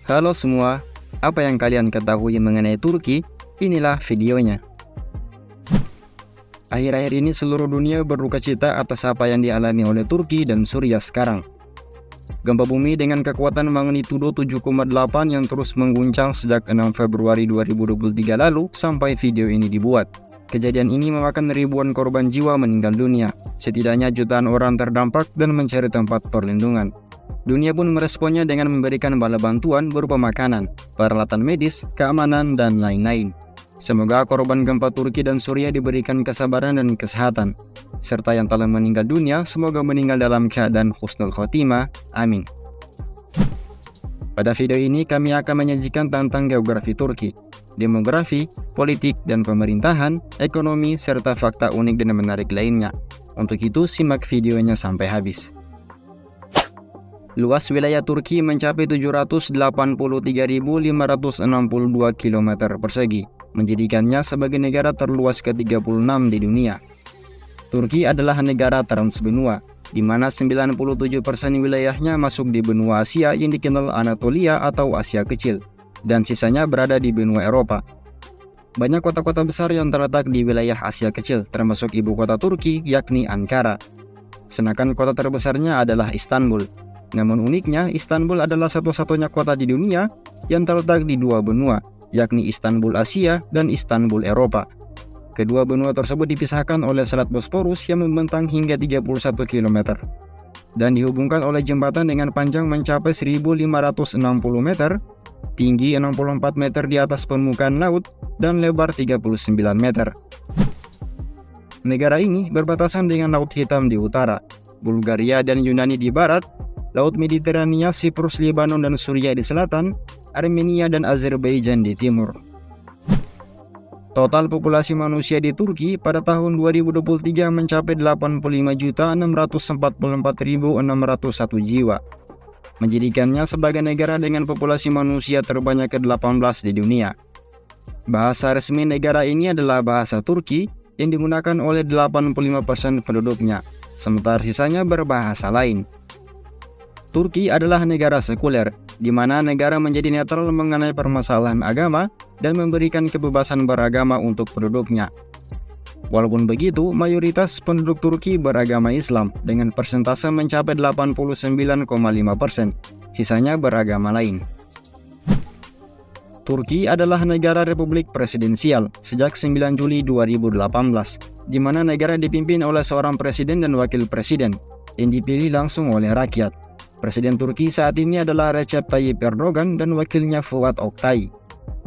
Halo semua, apa yang kalian ketahui mengenai Turki? Inilah videonya. Akhir-akhir ini seluruh dunia berduka cita atas apa yang dialami oleh Turki dan Suriah sekarang. Gempa bumi dengan kekuatan magnitudo 7,8 yang terus mengguncang sejak 6 Februari 2023 lalu sampai video ini dibuat. Kejadian ini memakan ribuan korban jiwa meninggal dunia. Setidaknya jutaan orang terdampak dan mencari tempat perlindungan. Dunia pun meresponnya dengan memberikan bala bantuan berupa makanan, peralatan medis, keamanan, dan lain-lain. Semoga korban gempa Turki dan Suriah diberikan kesabaran dan kesehatan, serta yang telah meninggal dunia semoga meninggal dalam keadaan husnul khotimah. Amin. Pada video ini kami akan menyajikan tentang geografi Turki, demografi, politik dan pemerintahan, ekonomi, serta fakta unik dan menarik lainnya. Untuk itu simak videonya sampai habis. Luas wilayah Turki mencapai 783.562 km persegi, menjadikannya sebagai negara terluas ke-36 di dunia. Turki adalah negara transbenua, di mana 97% wilayahnya masuk di benua Asia yang dikenal Anatolia atau Asia Kecil, dan sisanya berada di benua Eropa. Banyak kota-kota besar yang terletak di wilayah Asia Kecil, termasuk ibu kota Turki, yakni Ankara. Sedangkan kota terbesarnya adalah Istanbul. Namun uniknya, Istanbul adalah satu-satunya kota di dunia yang terletak di dua benua, yakni Istanbul Asia dan Istanbul Eropa. Kedua benua tersebut dipisahkan oleh Selat Bosporus yang membentang hingga 31 km dan dihubungkan oleh jembatan dengan panjang mencapai 1.560 meter, tinggi 64 meter di atas permukaan laut, dan lebar 39 meter. Negara ini berbatasan dengan Laut Hitam di utara, Bulgaria dan Yunani di barat, Laut Mediterania, Siprus, Lebanon, dan Suriah di selatan, Armenia dan Azerbaijan di timur. Total populasi manusia di Turki pada tahun 2023 mencapai 85.644.601 jiwa, menjadikannya sebagai negara dengan populasi manusia terbanyak ke-18 di dunia. Bahasa resmi negara ini adalah bahasa Turki yang digunakan oleh 85% penduduknya, sementara sisanya berbahasa lain. Turki adalah negara sekuler, di mana negara menjadi netral mengenai permasalahan agama dan memberikan kebebasan beragama untuk penduduknya. Walaupun begitu, mayoritas penduduk Turki beragama Islam dengan persentase mencapai 89,5%, sisanya beragama lain. Turki adalah negara republik presidensial sejak 9 Juli 2018, di mana negara dipimpin oleh seorang presiden dan wakil presiden yang dipilih langsung oleh rakyat. Presiden Turki saat ini adalah Recep Tayyip Erdogan dan wakilnya Fuat Oktay.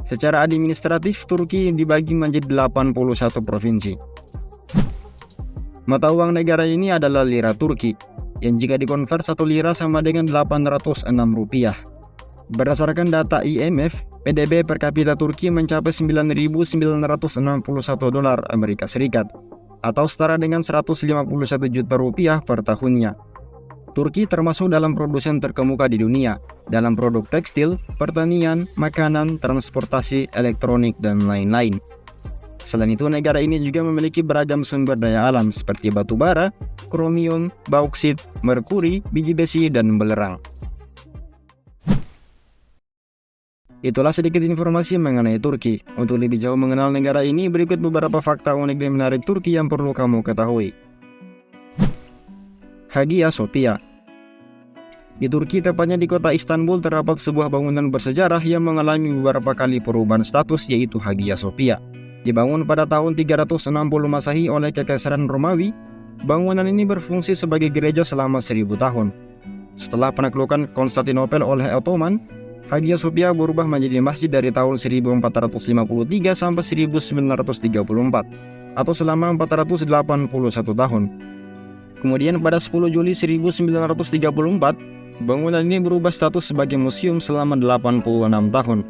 Secara administratif, Turki dibagi menjadi 81 provinsi. Mata uang negara ini adalah lira Turki, yang jika dikonvert 1 lira sama dengan 806 rupiah. Berdasarkan data IMF, PDB per kapita Turki mencapai 9.961 dolar Amerika Serikat, atau setara dengan 151 juta rupiah per tahunnya. Turki termasuk dalam produsen terkemuka di dunia, dalam produk tekstil, pertanian, makanan, transportasi, elektronik, dan lain-lain. Selain itu, negara ini juga memiliki beragam sumber daya alam seperti batu bara, kromium, bauksit, merkuri, biji besi, dan belerang. Itulah sedikit informasi mengenai Turki. Untuk lebih jauh mengenal negara ini, berikut beberapa fakta unik dan menarik Turki yang perlu kamu ketahui. Hagia Sophia. Di Turki, tepatnya di kota Istanbul, terdapat sebuah bangunan bersejarah yang mengalami beberapa kali perubahan status, yaitu Hagia Sophia. Dibangun pada tahun 360 Masehi oleh Kekaisaran Romawi, bangunan ini berfungsi sebagai gereja selama 1000 tahun. Setelah penaklukan Konstantinopel oleh Ottoman, Hagia Sophia berubah menjadi masjid dari tahun 1453 sampai 1934, atau selama 481 tahun. Kemudian pada 10 Juli 1934, bangunan ini berubah status sebagai museum selama 86 tahun.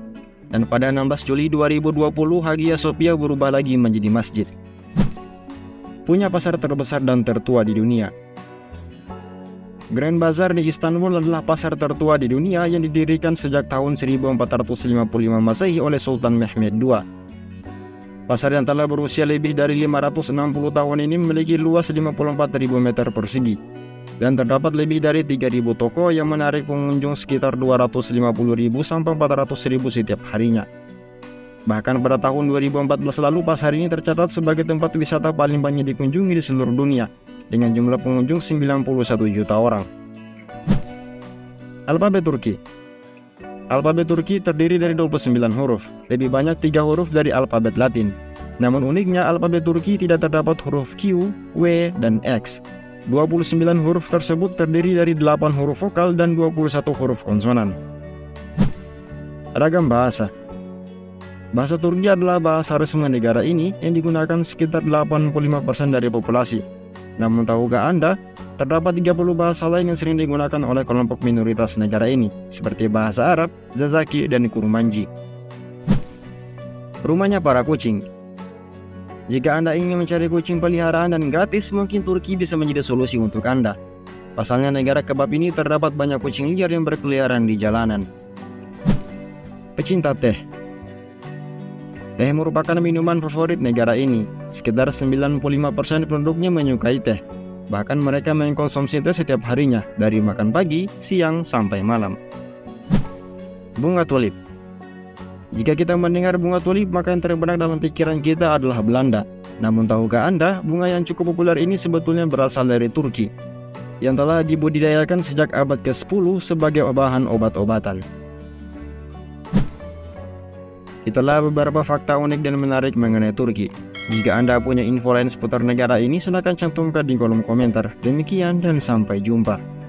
Dan pada 16 Juli 2020, Hagia Sophia berubah lagi menjadi masjid. Punya pasar terbesar dan tertua di dunia. Grand Bazaar di Istanbul adalah pasar tertua di dunia yang didirikan sejak tahun 1455 Masehi oleh Sultan Mehmed II. Pasar yang telah berusia lebih dari 560 tahun ini memiliki luas 54.000 meter persegi Dan terdapat lebih dari 3.000 toko yang menarik pengunjung sekitar 250.000 sampai 400.000 setiap harinya. Bahkan pada tahun 2014 lalu pasar ini tercatat sebagai tempat wisata paling banyak dikunjungi di seluruh dunia dengan jumlah pengunjung 91 juta orang. Alfabet Turki. Alfabet Turki terdiri dari 29 huruf, lebih banyak 3 huruf dari alfabet Latin. Namun uniknya alfabet Turki tidak terdapat huruf Q, W, dan X. 29 huruf tersebut terdiri dari 8 huruf vokal dan 21 huruf konsonan. Ragam bahasa. Bahasa Turki adalah bahasa resmi negara ini yang digunakan sekitar 85% dari populasi. Namun tahukah Anda, terdapat 30 bahasa lain yang sering digunakan oleh kelompok minoritas negara ini, seperti bahasa Arab, Zazaki, dan Kurmanji. Rumahnya para kucing. Jika Anda ingin mencari kucing peliharaan dan gratis, mungkin Turki bisa menjadi solusi untuk Anda. Pasalnya negara kebab ini terdapat banyak kucing liar yang berkeliaran di jalanan. Pecinta teh. Teh merupakan minuman favorit negara ini. Sekitar 95% penduduknya menyukai teh. Bahkan mereka mengkonsumsi teh setiap harinya, dari makan pagi, siang, sampai malam. Bunga tulip. Jika kita mendengar bunga tulip, maka yang terbenak dalam pikiran kita adalah Belanda. Namun tahukah Anda, bunga yang cukup populer ini sebetulnya berasal dari Turki, yang telah dibudidayakan sejak abad ke-10 sebagai bahan obat-obatan. Itulah beberapa fakta unik dan menarik mengenai Turki. Jika Anda punya info lain seputar negara ini, silakan cantumkan di kolom komentar. Demikian dan sampai jumpa.